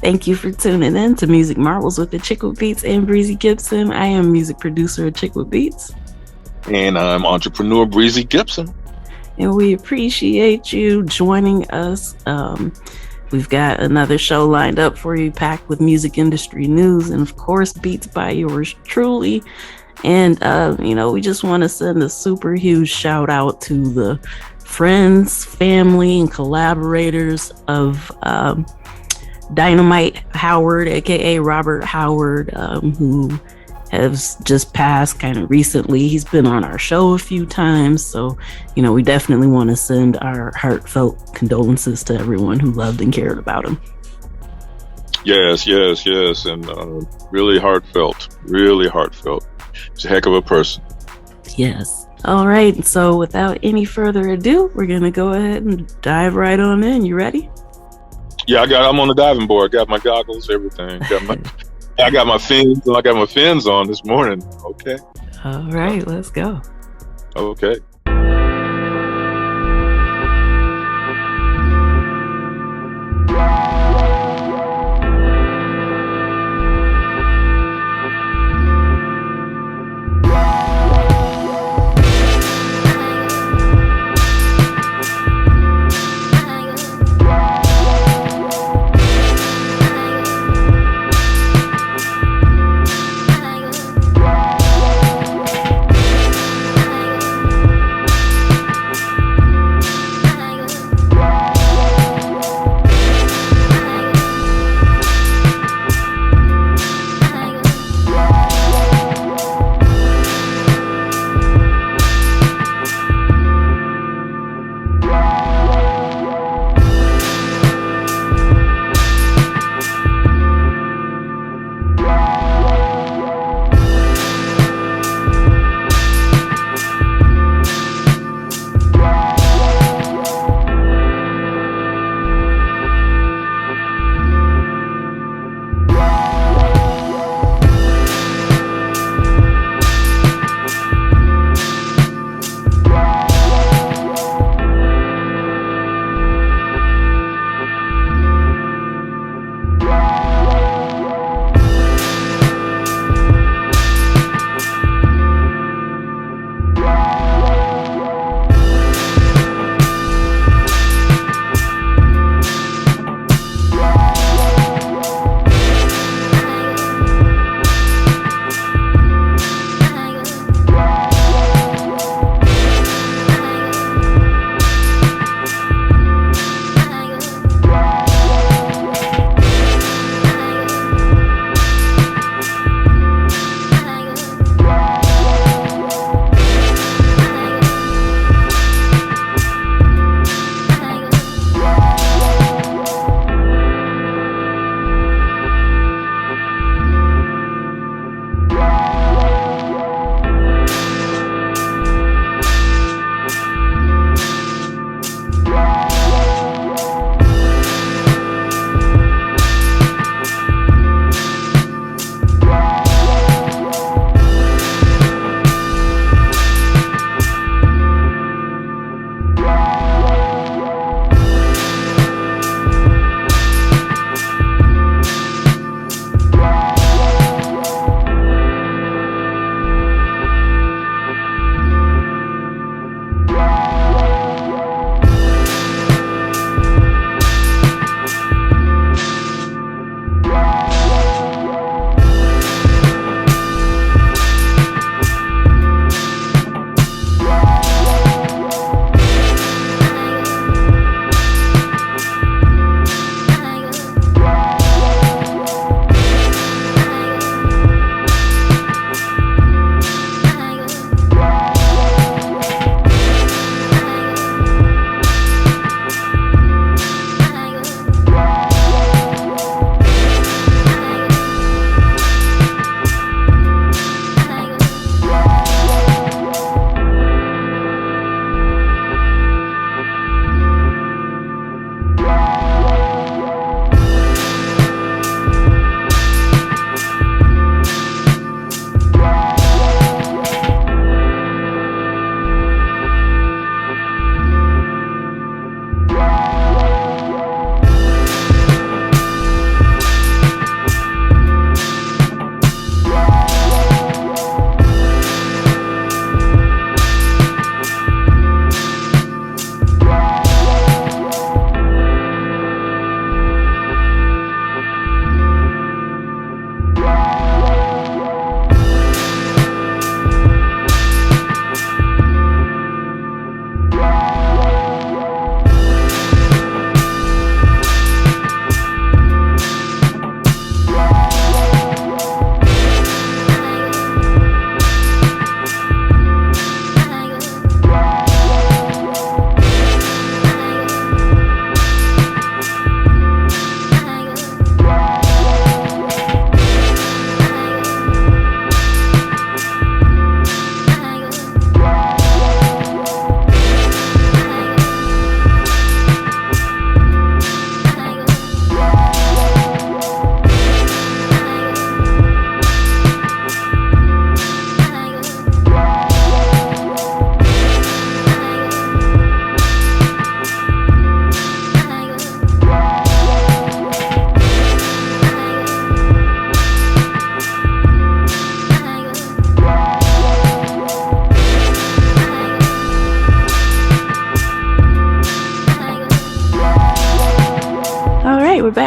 Thank you for tuning in to Music Marvels with Achickwitbeatz and Breezy Gipson. I am music producer Achickwitbeatz. And I'm entrepreneur Breezy Gipson. And we appreciate you joining us. We've got another show lined up for you, packed with music industry news and, of course, beats by yours truly. And, we just want to send a super huge shout out to the friends, family, and collaborators of Dynamight Howard, aka Robert Howard, who has just passed kind of recently. He's been on our show a few times, so we definitely want to send our heartfelt condolences to everyone who loved and cared about him. Yes, and really heartfelt. He's a heck of a person. Yes. All right, so without any further ado, we're gonna go ahead and dive right on in. You ready? Yeah, I'm on the diving board. Got my goggles, everything. I got my fins, and I got my fins on this morning. Okay. All right, let's go. Okay.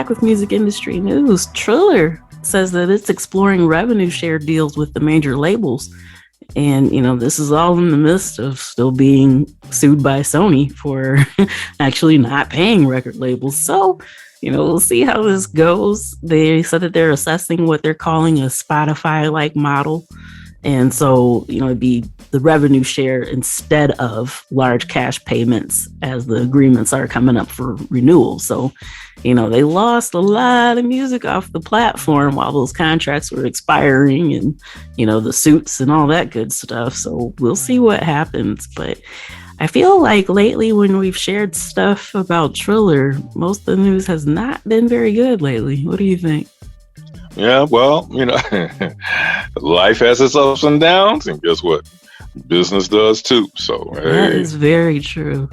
back with music industry news. Triller says that it's exploring revenue share deals with the major labels. And, this is all in the midst of still being sued by Sony for actually not paying record labels. So, we'll see how this goes. They said that they're assessing what they're calling a Spotify-like model. And so, it'd be the revenue share instead of large cash payments as the agreements are coming up for renewal. So, they lost a lot of music off the platform while those contracts were expiring and, the suits and all that good stuff. So we'll see what happens. But I feel like lately when we've shared stuff about Triller, most of the news has not been very good lately. What do you think? Yeah, well, life has its ups and downs, and guess what? Business does too. So hey. That is very true.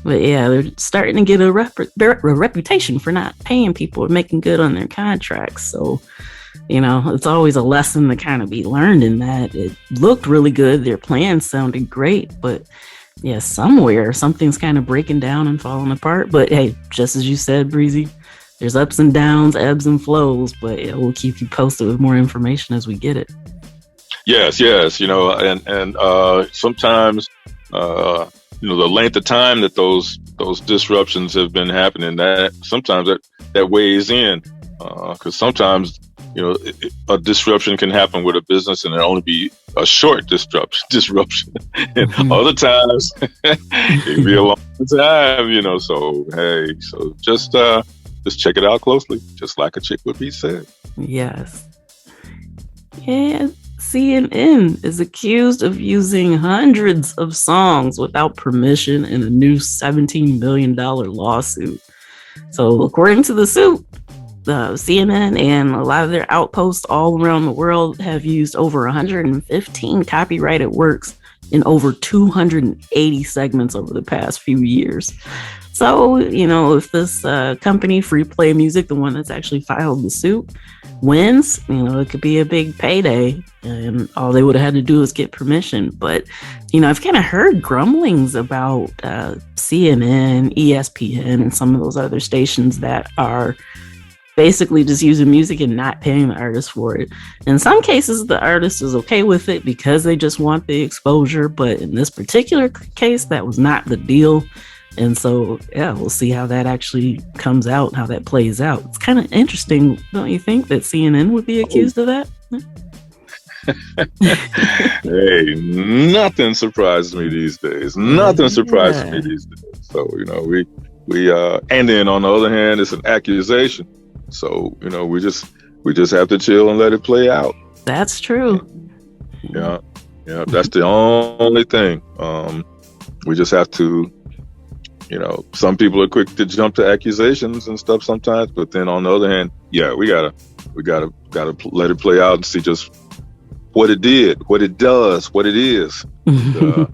But yeah, they're starting to get a reputation for not paying people or making good on their contracts. So, it's always a lesson to kind of be learned in that. It looked really good. Their plans sounded great, but yeah, somewhere something's kind of breaking down and falling apart. But hey, just as you said, Breezy, there's ups and downs, ebbs and flows, but yeah, we'll keep you posted with more information as we get it. Yes, and sometimes, the length of time that those disruptions have been happening, that sometimes that weighs in, because sometimes, a disruption can happen with a business and it only be a short disruption. And other times it can be a long time, so hey, so just check it out closely, just like Achickwitbeatz said. Yes. And CNN is accused of using hundreds of songs without permission in a new $17 million lawsuit. So according to the suit, CNN and a lot of their outposts all around the world have used over 115 copyrighted works in over 280 segments over the past few years. So, if this company, Free Play Music, the one that's actually filed the suit, wins, it could be a big payday, and all they would have had to do is get permission. But, I've kind of heard grumblings about CNN, ESPN, and some of those other stations that are basically just using music and not paying the artist for it. In some cases, the artist is okay with it because they just want the exposure. But in this particular case, that was not the deal. And so, yeah, we'll see how that actually comes out, how that plays out. It's kind of interesting, don't you think, that CNN would be accused of that? Hey, nothing surprises me these days. So, we and then on the other hand, it's an accusation. So, we just have to chill and let it play out. That's true. Yeah, that's the only thing. We just have to, some people are quick to jump to accusations and stuff sometimes, but then on the other hand, yeah, we gotta let it play out and see just what it did, what it does, what it is. And,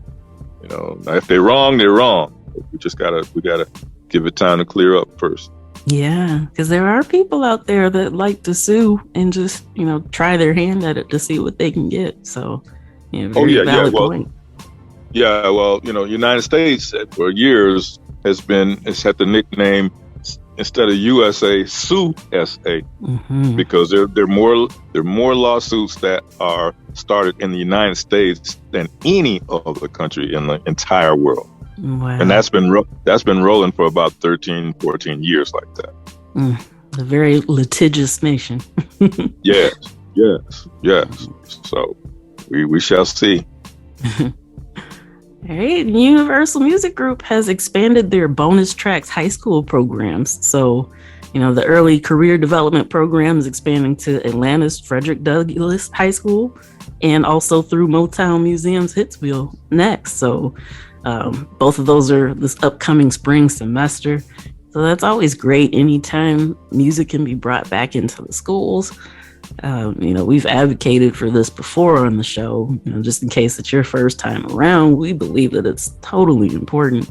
if they're wrong, they're wrong. We gotta give it time to clear up first. Yeah, because there are people out there that like to sue and just, try their hand at it to see what they can get. So, valid point. Yeah, well, United States for years has had the nickname, instead of USA, Sue SA, because there are more lawsuits that are started in the United States than any other country in the entire world. Wow. And that's been rolling for about 13, 14 years like that. A very litigious nation. Yes. So we shall see. All right, Universal Music Group has expanded their bonus tracks high school programs. So, the early career development program is expanding to Atlanta's Frederick Douglass High School and also through Motown Museum's Hitsville next. So, both of those are this upcoming spring semester. So that's always great. Anytime music can be brought back into the schools. We've advocated for this before on the show, just in case it's your first time around. We believe that it's totally important,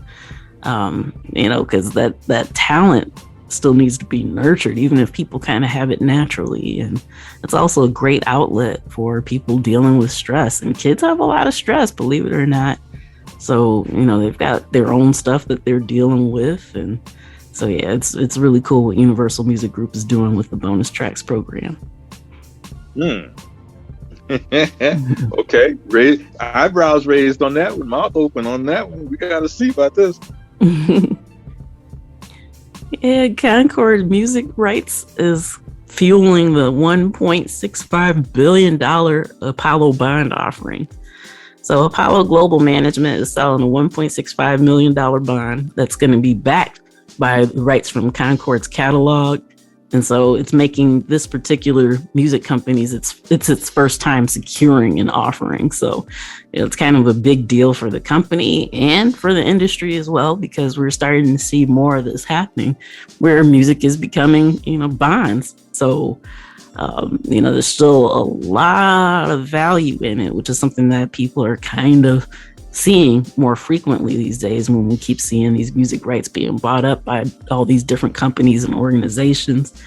because that talent still needs to be nurtured, even if people kind of have it naturally. And it's also a great outlet for people dealing with stress. And kids have a lot of stress, believe it or not. So, they've got their own stuff that they're dealing with. And So yeah, it's really cool what Universal Music Group is doing with the bonus tracks program. Okay, eyebrows raised on that one, mouth open on that one. We got to see about this. Yeah, Concord Music Rights is fueling the $1.65 billion Apollo bond offering. So Apollo Global Management is selling a $1.65 million bond that's going to be backed by rights from Concord's catalog. And so it's making this particular music company's its first time securing an offering. So it's kind of a big deal for the company and for the industry as well, because we're starting to see more of this happening where music is becoming, bonds. So, there's still a lot of value in it, which is something that people are kind of seeing more frequently these days when we keep seeing these music rights being bought up by all these different companies and organizations.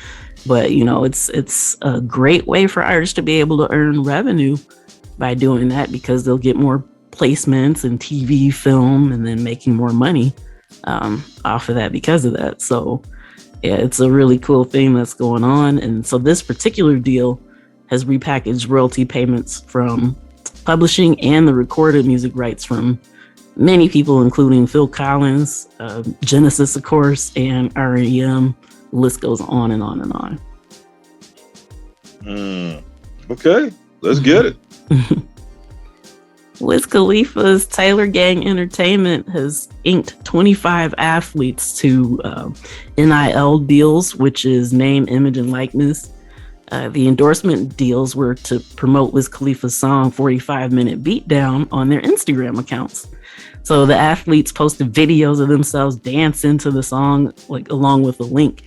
But it's a great way for artists to be able to earn revenue by doing that, because they'll get more placements and TV, film, and then making more money off of that because of that. So yeah, it's a really cool thing that's going on. And so this particular deal has repackaged royalty payments from publishing and the recorded music rights from many people, including Phil Collins, Genesis, of course, and R.E.M. The list goes on and on and on. Okay, let's get it. Wiz Khalifa's Taylor Gang Entertainment has inked 25 athletes to NIL deals, which is name, image, and likeness. The endorsement deals were to promote Wiz Khalifa's song 45-Minute Beatdown on their Instagram accounts. So the athletes posted videos of themselves dancing to the song, along with a link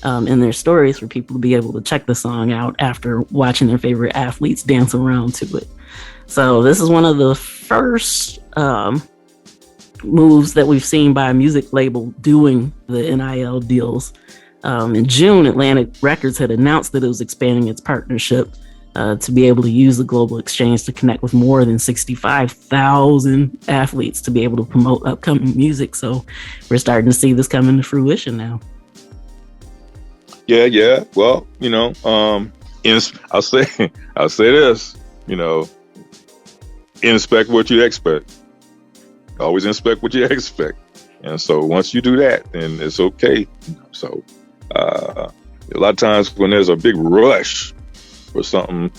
in their stories for people to be able to check the song out after watching their favorite athletes dance around to it. So this is one of the first moves that we've seen by a music label doing the NIL deals. In June, Atlantic Records had announced that it was expanding its partnership to be able to use the global exchange to connect with more than 65,000 athletes to be able to promote upcoming music. So we're starting to see this come into fruition now. Yeah. Well, I'll say this, inspect what you expect. Always inspect what you expect. And so once you do that, then it's okay. So a lot of times when there's a big rush for something,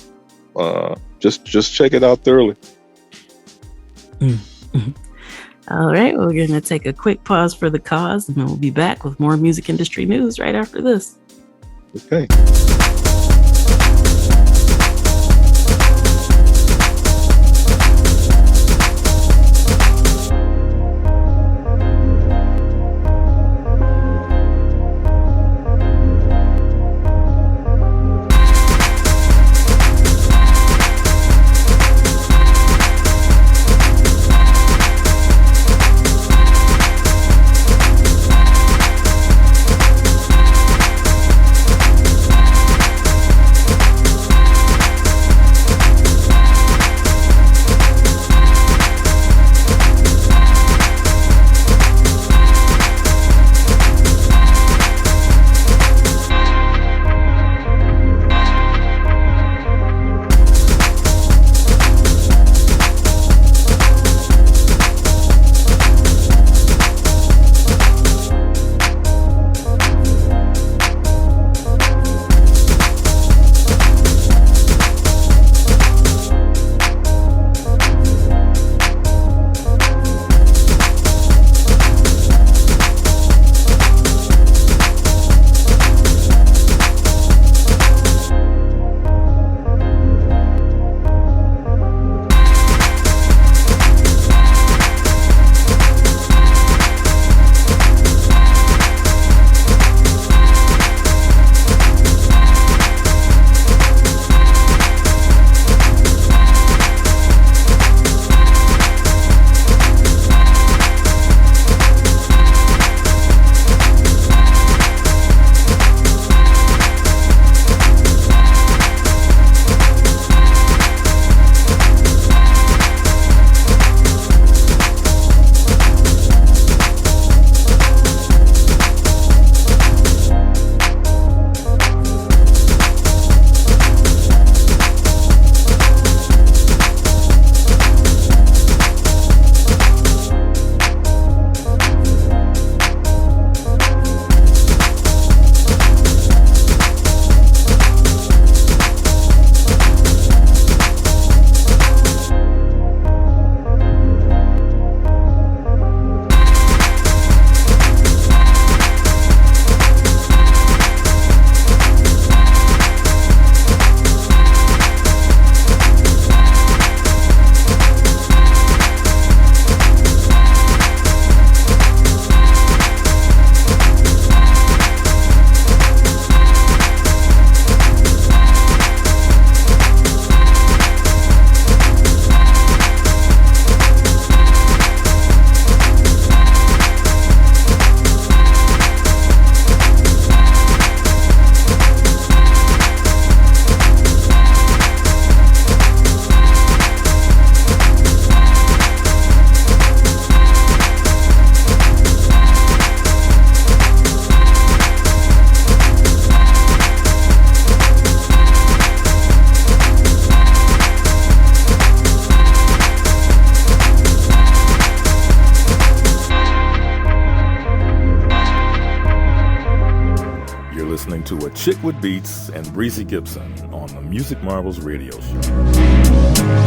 just check it out thoroughly. All right, we're going to take a quick pause for the cause, and then we'll be back with more music industry news right after this. Okay. to Achickwitbeatz and Breezy Gipson on the Music Marvels radio show.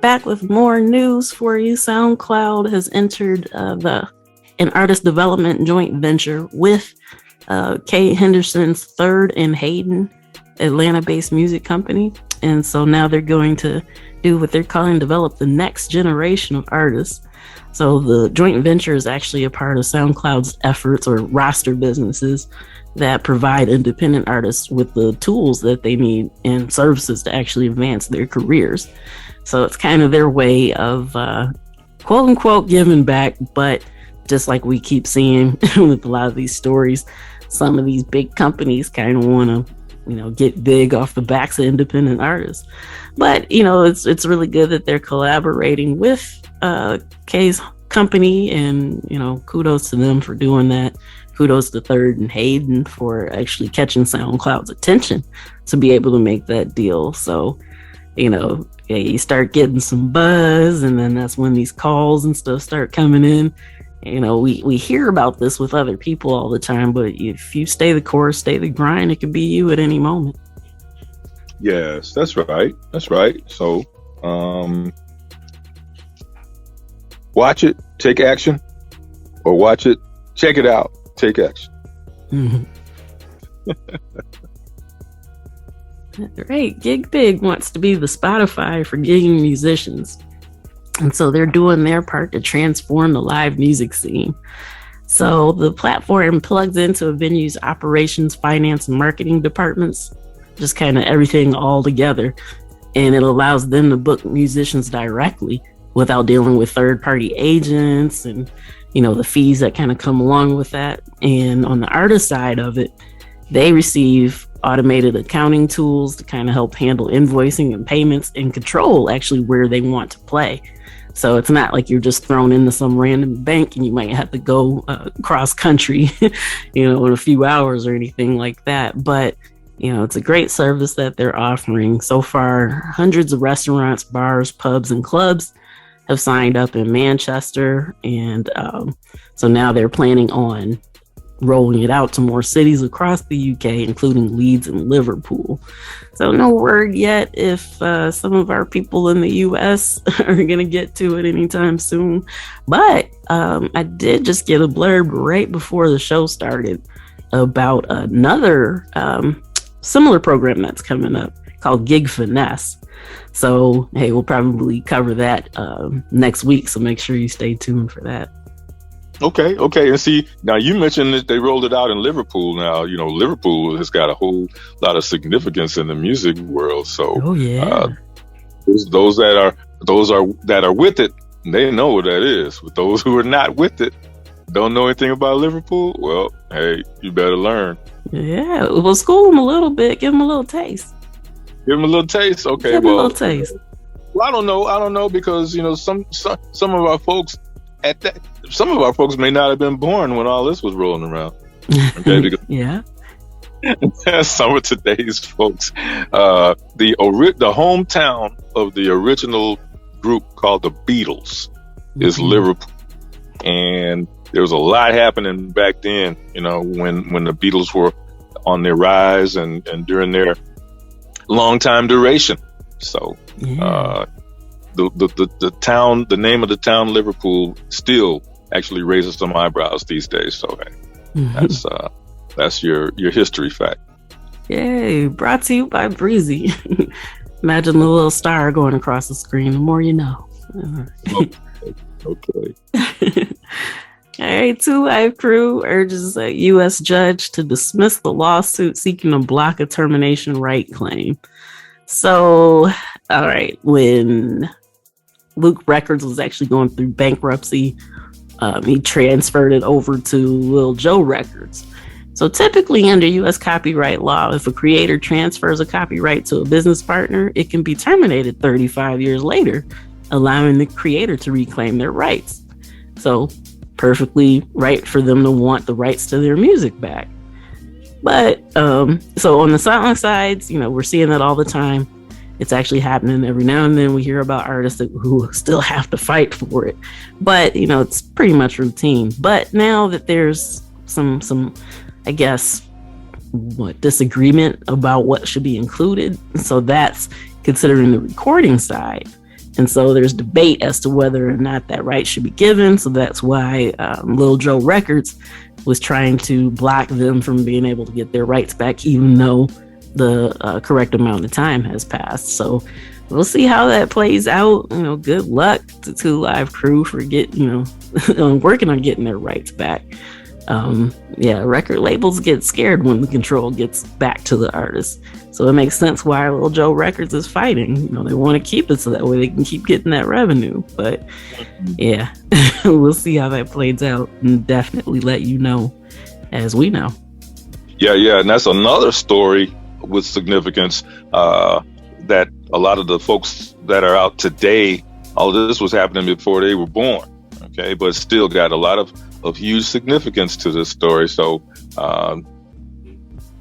Back with more news for you. SoundCloud has entered an artist development joint venture with Kay Henderson's Third and Hayden, Atlanta-based music company. And so now they're going to do what they're calling develop the next generation of artists. So the joint venture is actually a part of SoundCloud's efforts or roster businesses that provide independent artists with the tools that they need and services to actually advance their careers. So it's kind of their way of quote unquote giving back, but just like we keep seeing with a lot of these stories, some of these big companies kind of want to, get big off the backs of independent artists. But, it's really good that they're collaborating with Kay's company, and, kudos to them for doing that. Kudos to Third and Hayden for actually catching SoundCloud's attention to be able to make that deal. So, you start getting some buzz, and then that's when these calls and stuff start coming in. We hear about this with other people all the time, but if you stay the course, stay the grind, it could be you at any moment. Yes, that's right. That's right. So, watch it, take action, or watch it, check it out, take action. Mm-hmm. Right. Gig Big wants to be the Spotify for gigging musicians. And so they're doing their part to transform the live music scene. So the platform plugs into a venue's operations, finance, and marketing departments, just kind of everything all together. And it allows them to book musicians directly without dealing with third-party agents and, the fees that kind of come along with that. And on the artist side of it, they receive automated accounting tools to kind of help handle invoicing and payments and control actually where they want to play. So it's not like you're just thrown into some random bank and you might have to go cross country, in a few hours or anything like that. But, it's a great service that they're offering. So far, hundreds of restaurants, bars, pubs, and clubs have signed up in Manchester. And so now they're planning on rolling it out to more cities across the UK, including Leeds and Liverpool. So no word yet if some of our people in the US are going to get to it anytime soon. But I did just get a blurb right before the show started about another similar program that's coming up called Gig Finesse. So, hey, we'll probably cover that next week. So make sure you stay tuned for that. Okay. And see, now you mentioned that they rolled it out in Liverpool. Now, Liverpool has got a whole lot of significance in the music world. So, those that are with it, they know what that is. But those who are not with it, don't know anything about Liverpool. Well, hey, you better learn. Yeah, well, school them a little bit, give them a little taste. Give them a little taste. Okay, give them a little taste. Well, I don't know because some of our folks some of our folks may not have been born when all this was rolling around. Okay, because yeah. Some of today's folks, the hometown of the original group called the Beatles is Liverpool, and there was a lot happening back then. When the Beatles were on their rise and during their long time duration. So the town, the name of the town, Liverpool, still actually raises some eyebrows these days. So that's your history fact. Yay! Brought to you by Breezy. Imagine the little star going across the screen. The more you know. Okay. All right, 2 Live Crew urges a U.S. judge to dismiss the lawsuit seeking to block a termination right claim. So, all right, when Luke Records was actually going through bankruptcy, he transferred it over to Lil Joe Records. So typically under U.S. copyright law, if a creator transfers a copyright to a business partner, it can be terminated 35 years later, allowing the creator to reclaim their rights. So perfectly right for them to want the rights to their music back. But so on the silent sides, we're seeing that all the time. It's actually happening every now and then. We hear about artists who still have to fight for it, but it's pretty much routine. But now that there's some I guess disagreement about what should be included, so that's considering the recording side. And so there's debate as to whether or not that right should be given. So that's why Lil Joe Records was trying to block them from being able to get their rights back, even though the correct amount of time has passed. So we'll see how that plays out. Good luck to 2 Live Crew for working on getting their rights back. Record labels get scared when the control gets back to the artist. So it makes sense why Lil Joe Records is fighting. They want to keep it so that way they can keep getting that revenue. But yeah, we'll see how that plays out and definitely let you know as we know. Yeah. And that's another story with significance that a lot of the folks that are out today, all of this was happening before they were born. Okay, but still got a lot of huge significance to this story. So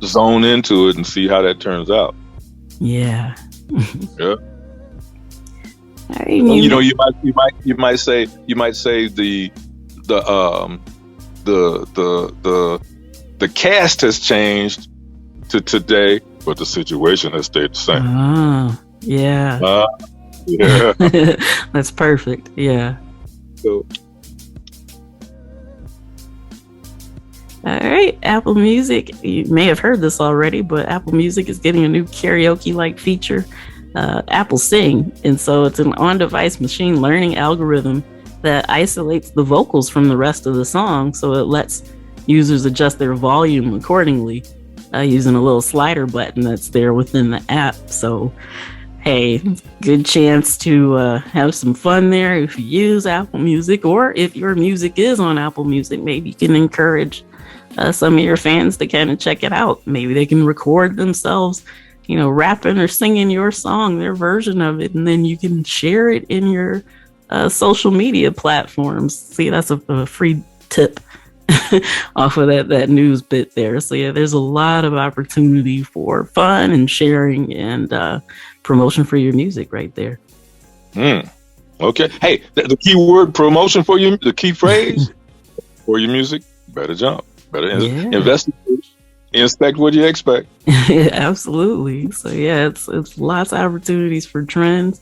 zone into it and see how that turns out. Yeah. Yeah. You might say the cast has changed to today, but the situation has stayed the same. Yeah. Yeah. That's perfect. Yeah. So. All right, Apple Music. You may have heard this already, but Apple Music is getting a new karaoke-like feature, Apple Sing. And so it's an on-device machine learning algorithm that isolates the vocals from the rest of the song. So it lets users adjust their volume accordingly using a little slider button that's there within the app. So, hey, good chance to have some fun there if you use Apple Music, or if your music is on Apple Music, maybe you can encourage some of your fans to kind of check it out. Maybe they can record themselves, rapping or singing your song, their version of it, and then you can share it in your social media platforms. See, that's a free tip off of that news bit there. So yeah, there's a lot of opportunity for fun and sharing and promotion for your music right there. Okay. Hey, the key word promotion for you, the key phrase for your music, better jump. Better investigate, inspect what you expect. Absolutely. So yeah, it's lots of opportunities for trends.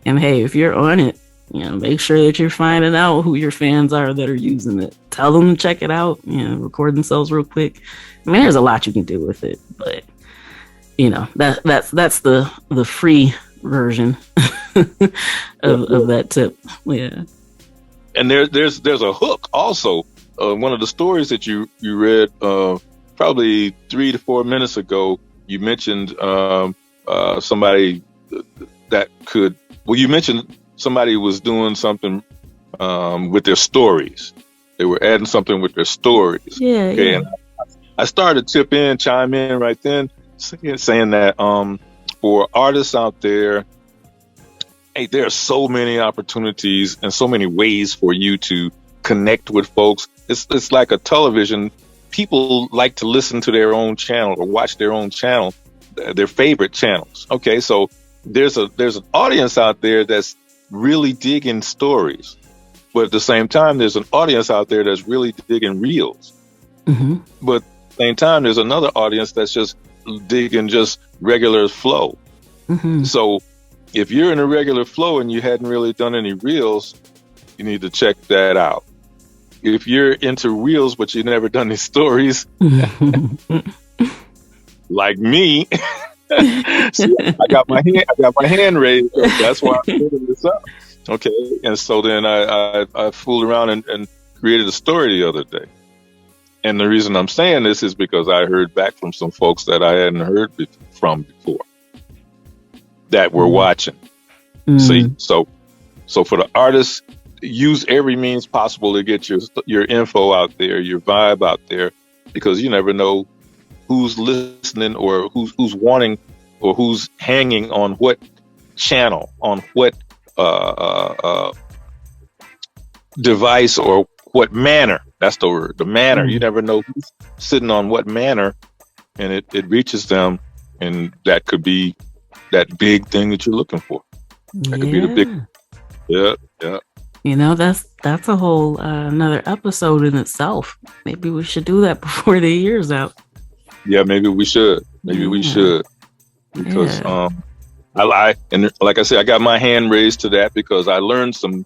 And hey, if you're on it, make sure that you're finding out who your fans are that are using it. Tell them to check it out, record themselves real quick. I mean, there's a lot you can do with it, but that's the free version of that tip. Yeah. And there's a hook also. One of the stories that you read probably 3 to 4 minutes ago, you mentioned somebody that could. Well, you mentioned somebody was doing something with their stories. They were adding something with their stories. Yeah. Okay, yeah. And I started to chime in right then, saying that for artists out there, hey, there are so many opportunities and so many ways for you to connect with folks. It's like a television. People like to listen to their own channel or watch their own channel, their favorite channels. Okay, so there's an audience out there that's really digging stories, but at the same time, there's an audience out there that's really digging reels. Mm-hmm. But at the same time, there's another audience that's just digging just regular flow. Mm-hmm. So if you're in a regular flow and you hadn't really done any reels, you need to check that out. If you're into reels but you've never done any stories, like me, so I got my hand raised. So that's why I'm putting this up. Okay, and so then I fooled around and created a story the other day. And the reason I'm saying this is because I heard back from some folks that I hadn't heard from before that were watching. See, so for the artists, use every means possible to get your info out there, your vibe out there, because you never know who's listening or who's wanting or who's hanging on what channel, on what device or what manner. That's the word, the manner. You never know who's sitting on what manner, and it reaches them, and that could be that big thing that you're looking for. That could be the big. Yeah. That's a whole another episode in itself. Maybe we should do that before the year's out. Yeah, maybe we should. We should, because I and like I said, I got my hand raised to that because I learned some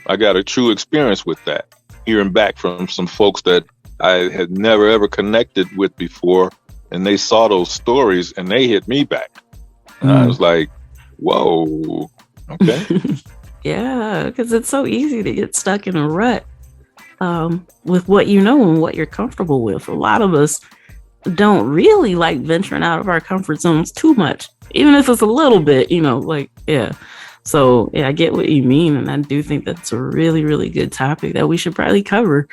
I got a true experience with that, hearing back from some folks that I had never ever connected with before, and they saw those stories and they hit me back. And I was like, whoa, okay. Yeah, because it's so easy to get stuck in a rut with what you know and what you're comfortable with. A lot of us don't really like venturing out of our comfort zones too much, even if it's a little bit, yeah. So yeah, I get what you mean, and I do think that's a really, really good topic that we should probably cover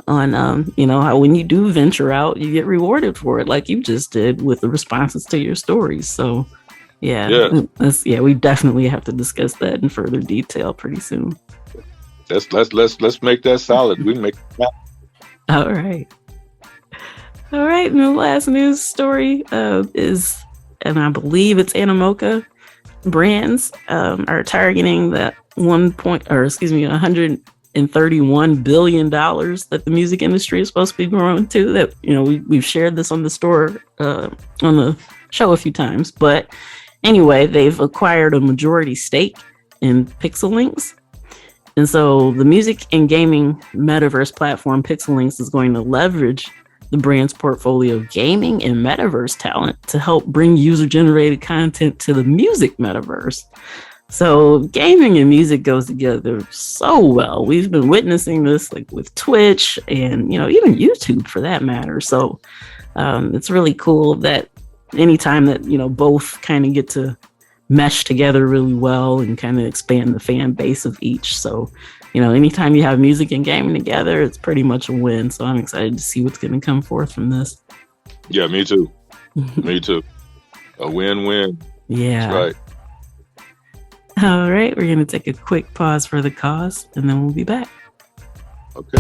on, how when you do venture out, you get rewarded for it, like you just did with the responses to your stories. So we definitely have to discuss that in further detail pretty soon. Let's make that solid. We make that. All right. And the last news story is, and I believe it's Animoca brands are targeting that $131 billion that the music industry is supposed to be growing to. That we've shared this on the store on the show a few times, but anyway, they've acquired a majority stake in Pixel. And so the music and gaming metaverse platform Pixel is going to leverage the brand's portfolio of gaming and metaverse talent to help bring user-generated content to the music metaverse. So gaming and music goes together so well. We've been witnessing this with Twitch and, even YouTube for that matter. So it's really cool that anytime that, both kind of get to mesh together really well and kind of expand the fan base of each. So, anytime you have music and gaming together, it's pretty much a win. So I'm excited to see what's going to come forth from this. Yeah, me too. Me too. A win-win. Yeah. That's right. All right. We're going to take a quick pause for the cause, and then we'll be back. Okay.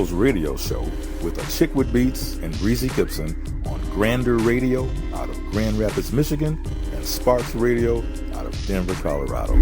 Marvel's radio show with Achickwitbeatz and Breezy Gipson on Grander Radio out of Grand Rapids, Michigan, and Sparks Radio out of Denver, Colorado.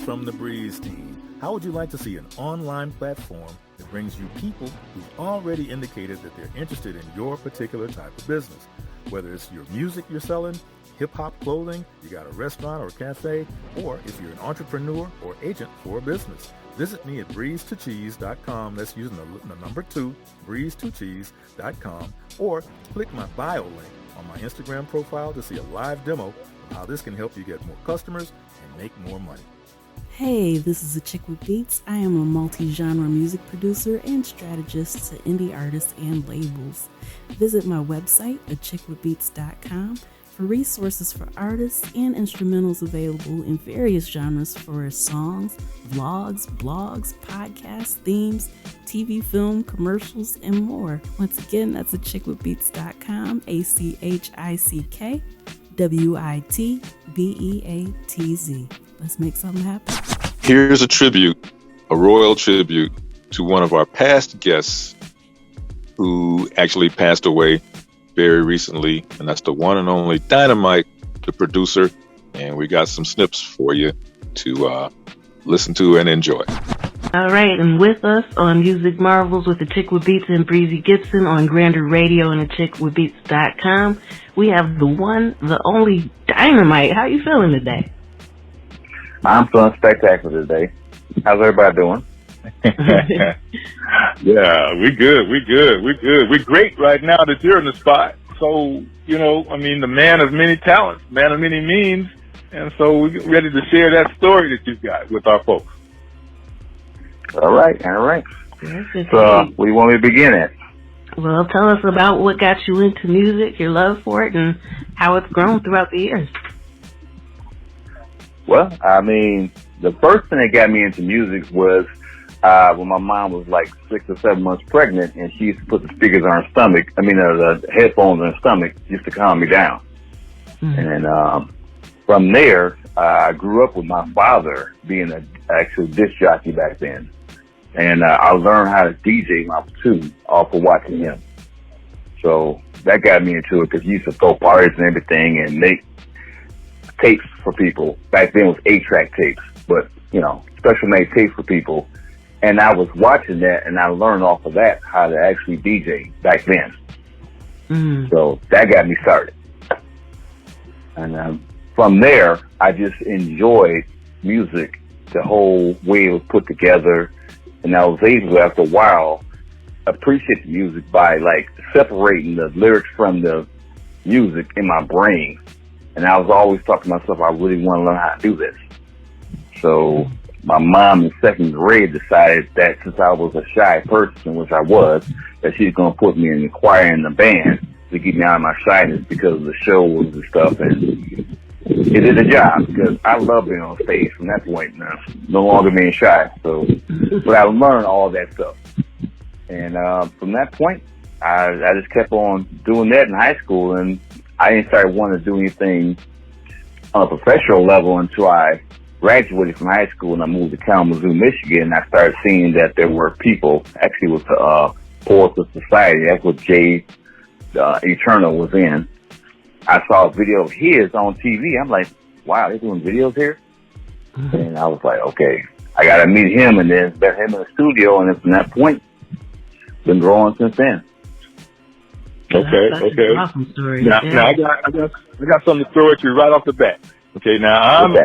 from the Breeze team. How would you like to see an online platform that brings you people who've already indicated that they're interested in your particular type of business? Whether it's your music you're selling, hip-hop clothing, you got a restaurant or cafe, or if you're an entrepreneur or agent for a business. Visit me at breeze2cheese.com. That's using the number 2, breeze2cheese.com, or click my bio link on my Instagram profile to see a live demo of how this can help you get more customers and make more money. Hey, this is Achickwitbeatz. I am a multi-genre music producer and strategist to indie artists and labels. Visit my website, achickwitbeatz.com, for resources for artists and instrumentals available in various genres for songs, vlogs, blogs, podcasts, themes, TV, film, commercials, and more. Once again, that's achickwitbeatz.com, ACHICKWITBEATZ. Let's make something happen. Here's a tribute, a royal tribute to one of our past guests who actually passed away very recently, and that's the one and only Dynamight, the producer. And we got some snips for you to listen to and enjoy. All right, and with us on Music Marvels with Achickwitbeatz and Breezy Gipson on Grander Radio and Achickwitbeatz.com, we have the one, the only Dynamight. How you feeling today? I'm feeling spectacular today. How's everybody doing? Yeah, we good. We're great right now that you're in the spot. So, the man of many talents, man of many means. And so we're ready to share that story that you've got with our folks. All right. So, where do you want me to begin at? Well, tell us about what got you into music, your love for it, and how it's grown throughout the years. Well, the first thing that got me into music was when my mom was like 6 or 7 months pregnant, and she used to put the speakers on her stomach. The headphones on her stomach just to calm me down. Mm-hmm. And from there, I grew up with my father being an actual disc jockey back then. And I learned how to DJ my platoon off of watching him. So that got me into it because he used to throw parties and everything and make tapes for people. Back then it was 8-track tapes, but, special made tapes for people. And I was watching that, and I learned off of that how to actually DJ back then. Mm-hmm. So that got me started. And from there, I just enjoyed music, the whole way it was put together. And I was able, after a while, appreciate the music by separating the lyrics from the music in my brain. And I was always talking to myself, I really want to learn how to do this. So my mom in 2nd grade decided that since I was a shy person, which I was, that she's going to put me in the choir and the band to get me out of my shyness because of the shows and stuff. And it did the job because I love being on stage from that point now, no longer being shy. So, but I learned all that stuff. And from that point, I just kept on doing that in high school, and I didn't start wanting to do anything on a professional level until I graduated from high school and I moved to Kalamazoo, Michigan, and I started seeing that there were people, actually with the Poets of Society, that's what Jay Eternal was in. I saw a video of his on TV. I'm like, wow, they're doing videos here? Mm-hmm. And I was like, okay, I got to meet him, and then met him in the studio, and from that point, been growing since then. Okay. Awesome story. Now I got something to throw at you right off the bat. Okay, now I'm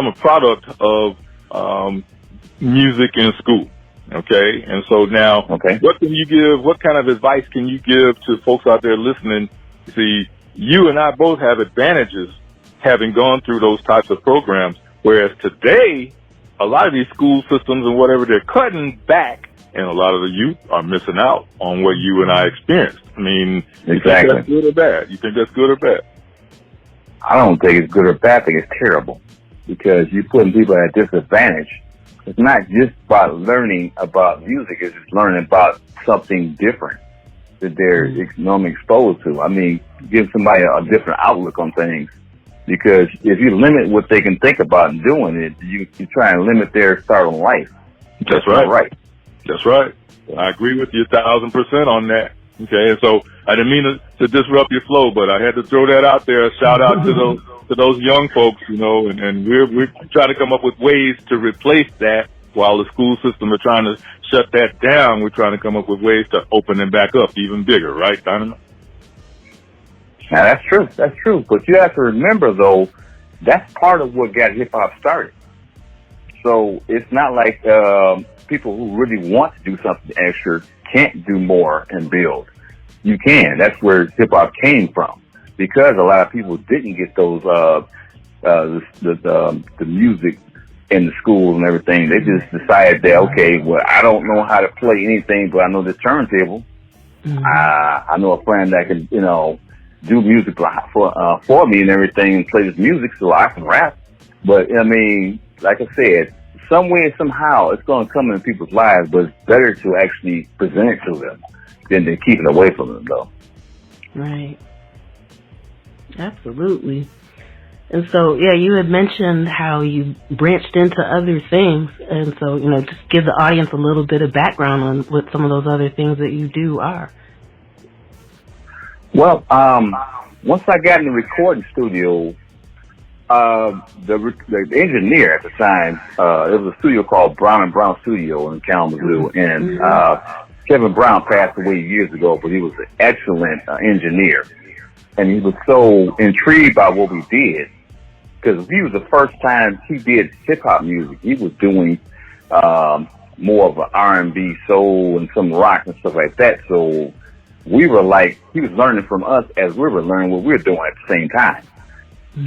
a product of music in school. Okay, and so now, what kind of advice can you give to folks out there listening? See, you and I both have advantages having gone through those types of programs, whereas today, a lot of these school systems and whatever, they're cutting back, and a lot of the youth are missing out on what you and I experienced. You think that's good or bad? You think that's good or bad? I don't think it's good or bad. I think it's terrible because you're putting people at a disadvantage. It's not just about learning about music. It's just learning about something different that they're normally exposed to. Give somebody a different outlook on things. Because if you limit what they can think about and doing it, you try and limit their start on life. That's right. That's right. I agree with you 1,000% on that. Okay, and so I didn't mean to disrupt your flow, but I had to throw that out there. A shout out to those young folks, and we're trying to come up with ways to replace that while the school system are trying to shut that down. We're trying to come up with ways to open them back up even bigger, right, Dynamite? Now that's true. But you have to remember though, that's part of what got hip hop started. So it's not like people who really want to do something extra can't do more and build. You can. That's where hip hop came from. Because a lot of people didn't get those the music in the schools and everything. They just decided that, okay, well, I don't know how to play anything, but I know the turntable. I know a friend that can, do music for me and everything and play this music, so I can rap. But I mean, like I said, some way, somehow, it's going to come in people's lives, but it's better to actually present it to them than to keep it away from them, though. Right. Absolutely. And so, yeah, you had mentioned how you branched into other things. And so, just give the audience a little bit of background on what some of those other things that you do are. Well, once I got in the recording studio, the engineer at the time, it was a studio called Brown & Brown Studio in Kalamazoo. And Kevin Brown passed away years ago, but he was an excellent engineer. And he was so intrigued by what we did, because he was the first time he did hip-hop music. He was doing more of an R&B, soul, and some rock and stuff like that. So we were like, he was learning from us as we were learning what we were doing at the same time.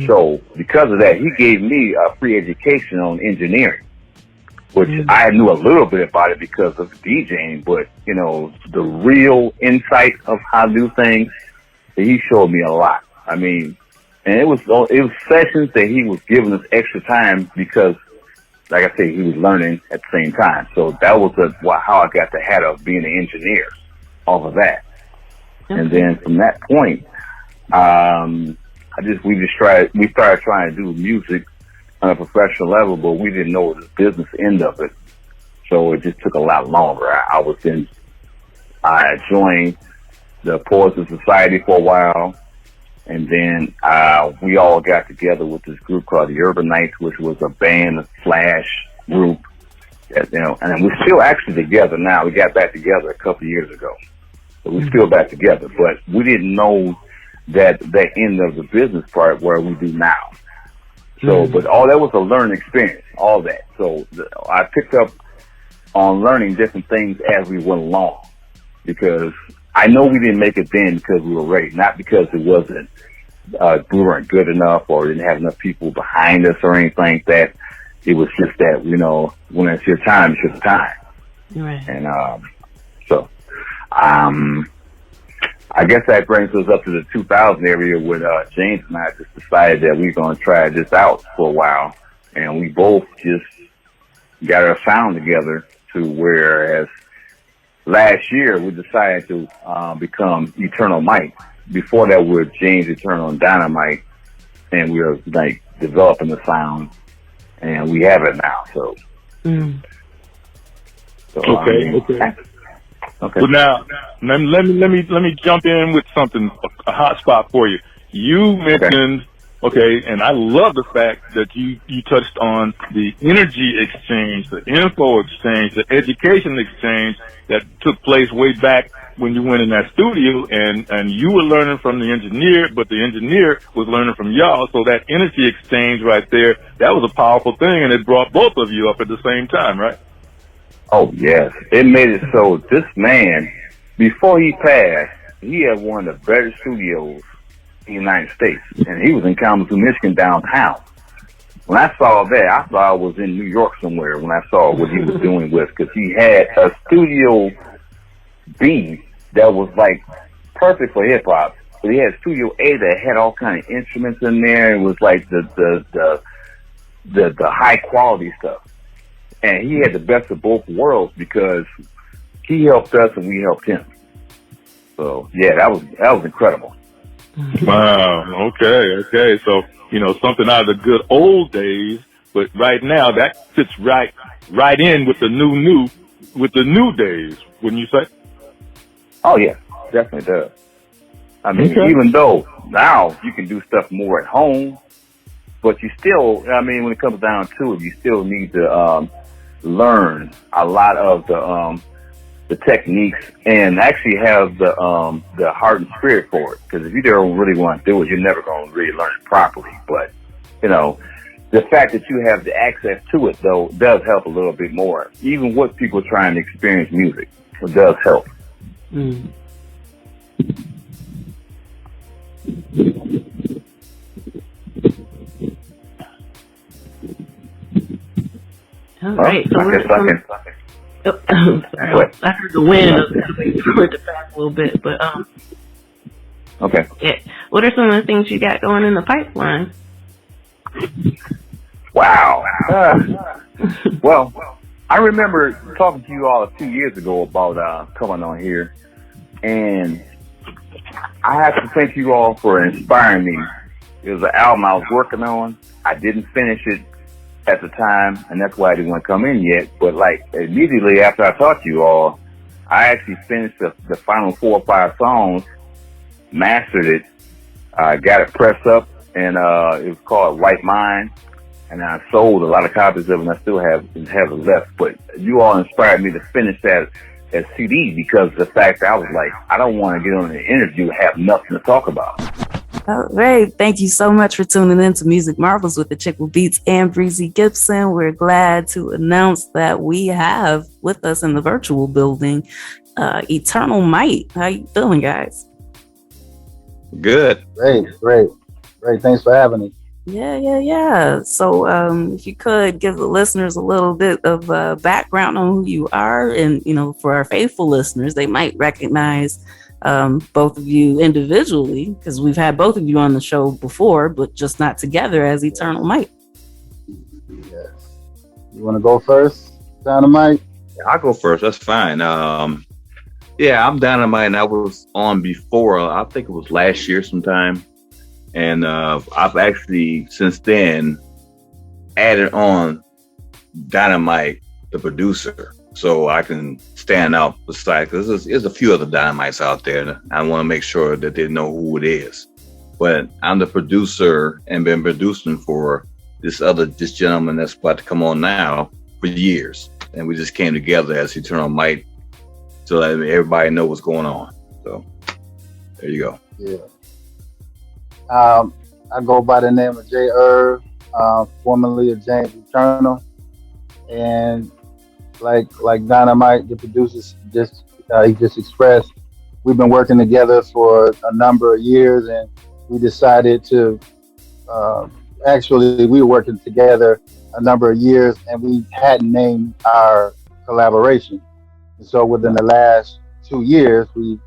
So because of that, he gave me a free education on engineering, which I knew a little bit about it because of DJing, but, the real insight of how to do things, he showed me a lot. I mean, and it was sessions that he was giving us extra time because, like I said, he was learning at the same time. So that was how I got the hat of being an engineer off of that. Okay. And then from that point, we started trying to do music on a professional level, but we didn't know the business end of it. So it just took a lot longer. I joined the Poets Society for a while, and then we all got together with this group called the Urban Knights, which was a band / group. And we're still actually together now. We got back together a couple of years ago, so we're still back together. But we didn't know that end of the business part where we do now. So, but all that was a learning experience, all that. So I picked up on learning different things as we went along, because I know we didn't make it then because we were ready, not because it wasn't, we weren't good enough or didn't have enough people behind us or anything like that. It was just that, when it's your time, it's your time. Right. And, I guess that brings us up to the 2000 area when James and I just decided that we're going to try this out for a while. And we both just got our sound together to whereas last year we decided to become Eternal Might. Before that, we were James Eternal and Dynamight. And we were like developing the sound. And we have it now. So, Okay. Okay. Well, now let me jump in with something, a hot spot for you. You mentioned, and I love the fact that you touched on the energy exchange, the info exchange, the education exchange that took place way back when you went in that studio, and you were learning from the engineer, but the engineer was learning from y'all. So that energy exchange right there, that was a powerful thing, and it brought both of you up at the same time, right? Oh, yes. It made it so this man, before he passed, he had one of the better studios in the United States. And he was in Kalamazoo, Michigan, downtown. When I saw that, I thought I was in New York somewhere when I saw what he was doing with, because he had a Studio B that was like perfect for hip hop. But he had Studio A that had all kind of instruments in there. It was like the high quality stuff. And he had the best of both worlds because he helped us and we helped him. So yeah, that was incredible. Wow. Okay. So, something out of the good old days, but right now that fits right in with the new days, wouldn't you say? Oh yeah, definitely does. I mean, even though now you can do stuff more at home, but you still, when it comes down to it, you still need to, learn a lot of the techniques and actually have the heart and spirit for it. Because if you don't really want to do it, you're never going to really learn it properly. But, the fact that you have the access to it, though, does help a little bit more. Even with people trying to experience music, it does help. All right. So I heard the wind. I was waiting for it to pass a little bit, but Okay. yeah. What are some of the things you got going in the pipeline? Wow. Well, I remember talking to you all a few years ago about coming on here, and I have to thank you all for inspiring me. It was an album I was working on. I didn't finish it at the time, and that's why I didn't want to come in yet. But like immediately after I talked to you all, I actually finished the final 4 or 5 songs, mastered it, got it pressed up, and it was called Right Mind. And I sold a lot of copies of it, and I still have it left. But you all inspired me to finish that as CD because of the fact that I was like, I don't want to get on an interview and have nothing to talk about. All right. Thank you so much for tuning in to Music Marvels with Achickwitbeatz and Breezy Gipson. We're glad to announce that we have with us in the virtual building, Eternal Might. How you feeling, guys? Good. Great. Thanks for having me. Yeah. So if you could give the listeners a little bit of background on who you are, and, for our faithful listeners, they might recognize both of you individually, because we've had both of you on the show before, but just not together as Eternal Might. Yes. You want to go first, Dynamite? I'll go first. That's fine. I'm Dynamite, and I was on before. I think it was last year sometime. And I've actually, since then, added on Dynamite, the producer, so I can stand out beside, because there's a few other Dynamites out there, and I want to make sure that they know who it is. But I'm the producer and been producing for this gentleman that's about to come on now for years. And we just came together as Eternal Might to let everybody know what's going on. So there you go. Yeah. I go by the name of J. Irv, formerly of James Eternal, and like Dynamite, the producers he just expressed, we've been working together for a number of years, and we decided to we were working together a number of years, and we hadn't named our collaboration. And so within the last 2 years, we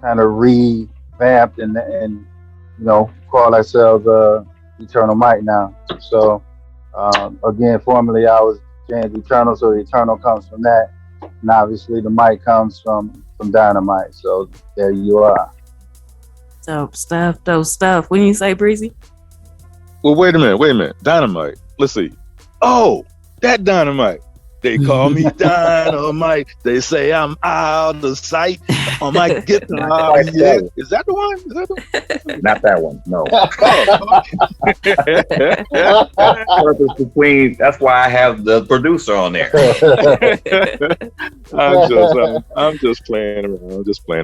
kind of revamped and call ourselves Eternal Might now. So again, formerly I was James Eternal, so the Eternal comes from that, and obviously the Might comes from Dynamite. So there you are. Dope stuff. When you say Breezy? Well, wait a minute. Dynamite. Let's see. Oh, that Dynamite. They call me Dynamite. They say I'm out of sight on my guitar. Yeah. Is that the one? Not that one. No. Purpose between. That's why I have the producer on there. I'm just playing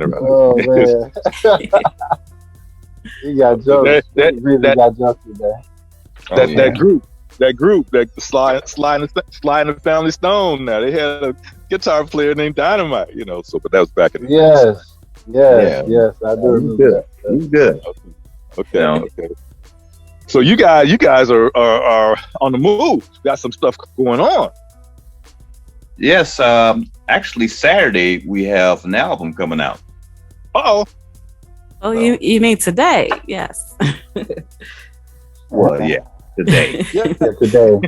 around. Oh man. You got jokes. Got jokes today. That group, Sly and the Family Stone. Now they had a guitar player named Dynamite, So, but that was back in the days. Yes, I do remember that. He's good. Okay. So you guys are on the move. Got some stuff going on. Yes. Actually, Saturday we have an album coming out. Oh, you mean today? Yes. Well, yeah. Today. Today.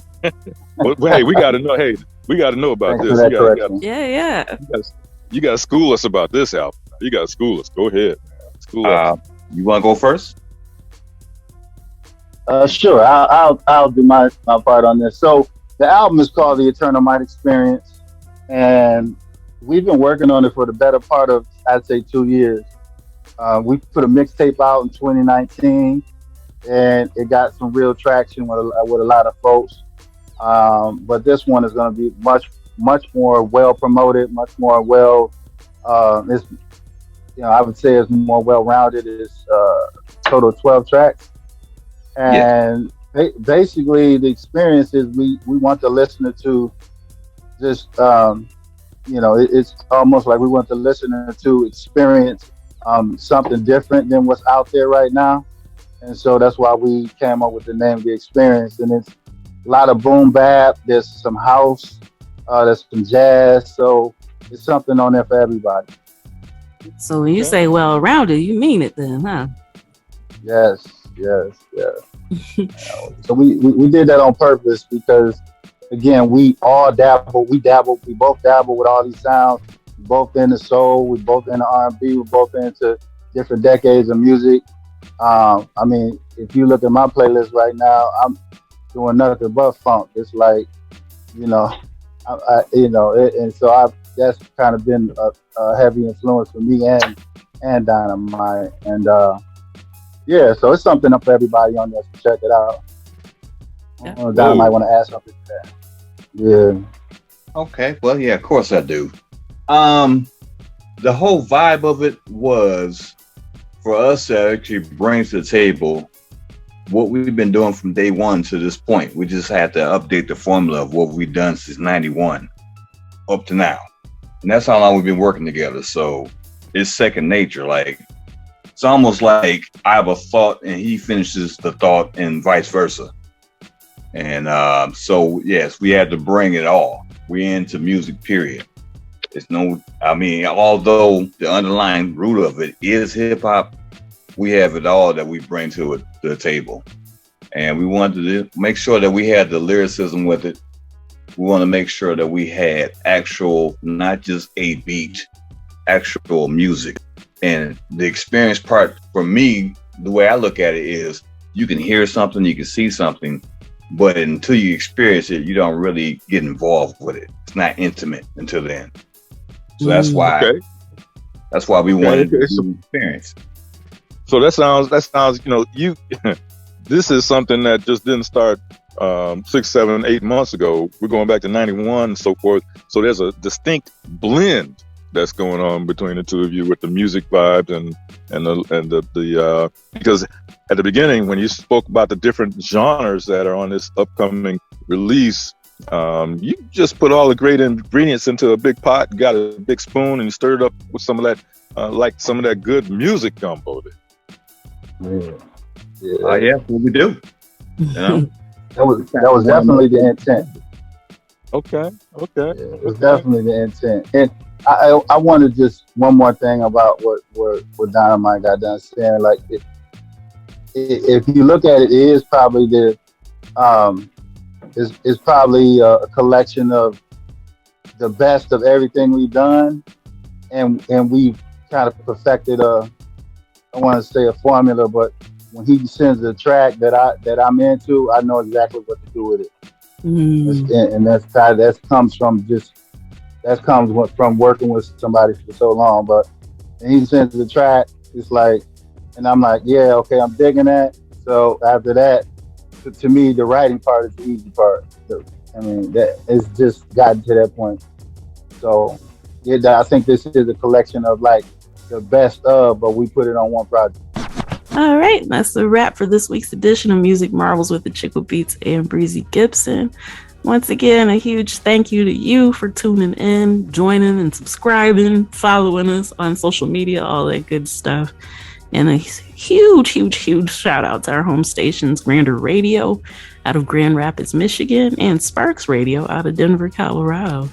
Well, hey, we got to know. Hey, we got to know about this. Yeah. You got to school us about this album. You got to school us. Go ahead. School us. You want to go first? Sure. I'll do my part on this. So the album is called The Eternal Might Experience, and we've been working on it for the better part of, I'd say, 2 years. We put a mixtape out in 2019. And it got some real traction with a lot of folks. But this one is going to be much more well promoted, much more well. I would say it's more well rounded. It's total 12 tracks, and basically the experience is we want the listener to just it's almost like we want the listener to experience something different than what's out there right now. And so that's why we came up with the name The Experience. And a lot of boom bap. There's some house. There's some jazz. So it's something on there for everybody. So when you say well-rounded, you mean it then, huh? Yes. So we did that on purpose because, again, we all dabble. We both dabble with all these sounds. We both into soul. We both into R&B. We both into different decades of music. I mean, if you look at my playlist right now, I'm doing nothing but funk. It's like, and so that's kind of been a heavy influence for me and Dynamite. And so it's something up for everybody on there. So check it out. Dynamite want to add something to that. Yeah. Okay. Well, yeah, of course I do. The whole vibe of it was for us to actually bring to the table what we've been doing from day one to this point. We just had to update the formula of what we've done since 91 up to now. And that's how long we've been working together. So it's second nature. Like, it's almost like I have a thought and he finishes the thought and vice versa. And so, yes, we had to bring it all. We're into music, period. Although the underlying root of it is hip hop, we have it all that we bring to the table. And we wanted to make sure that we had the lyricism with it. We want to make sure that we had actual, not just a beat, actual music. And the experience part for me, the way I look at it is you can hear something, you can see something, but until you experience it, you don't really get involved with it. It's not intimate until then. So that's why we wanted to experience. So that sounds, this is something that just didn't start 6, 7, 8 months ago. We're going back to 91 and so forth. So there's a distinct blend that's going on between the two of you with the music vibes and the because at the beginning when you spoke about the different genres that are on this upcoming release, you just put all the great ingredients into a big pot, got a big spoon, and you stirred up with some of that, like some of that good music gumbo. Yeah, what we do. You know? That was definitely the intent. Okay. Yeah, it was definitely the intent. And I want to just one more thing about what Dynamite got done saying. Like, if you look at it, it is probably is probably a collection of the best of everything we've done, and we've kind of perfected I want to say a formula, but when he sends a track that I'm into, I know exactly what to do with it. And that comes from working with somebody for so long. But when he sends the track, it's like, and I'm like, yeah, okay, I'm digging that. So after that, to me, the writing part is the easy part. I mean, that it's just gotten to that point. So yeah, I think this is a collection of like the best of, but we put it on one project. All right, that's the wrap for this week's edition of Music Marvels with Achickwitbeatz and Breezy Gipson. Once again, a huge thank you to you for tuning in, joining and subscribing, following us on social media, all that good stuff. And a huge shout out to our home stations, Grander Radio out of Grand Rapids, Michigan, and Sparks Radio out of Denver, Colorado.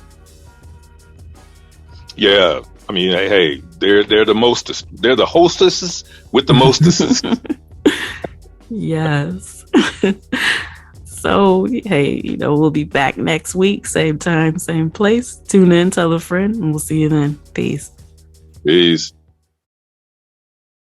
Yeah, I mean, hey, they're the mostest. They're the hostesses with the mostesses. Yes. So, hey, we'll be back next week, same time, same place. Tune in, tell a friend, and we'll see you then. Peace. Peace.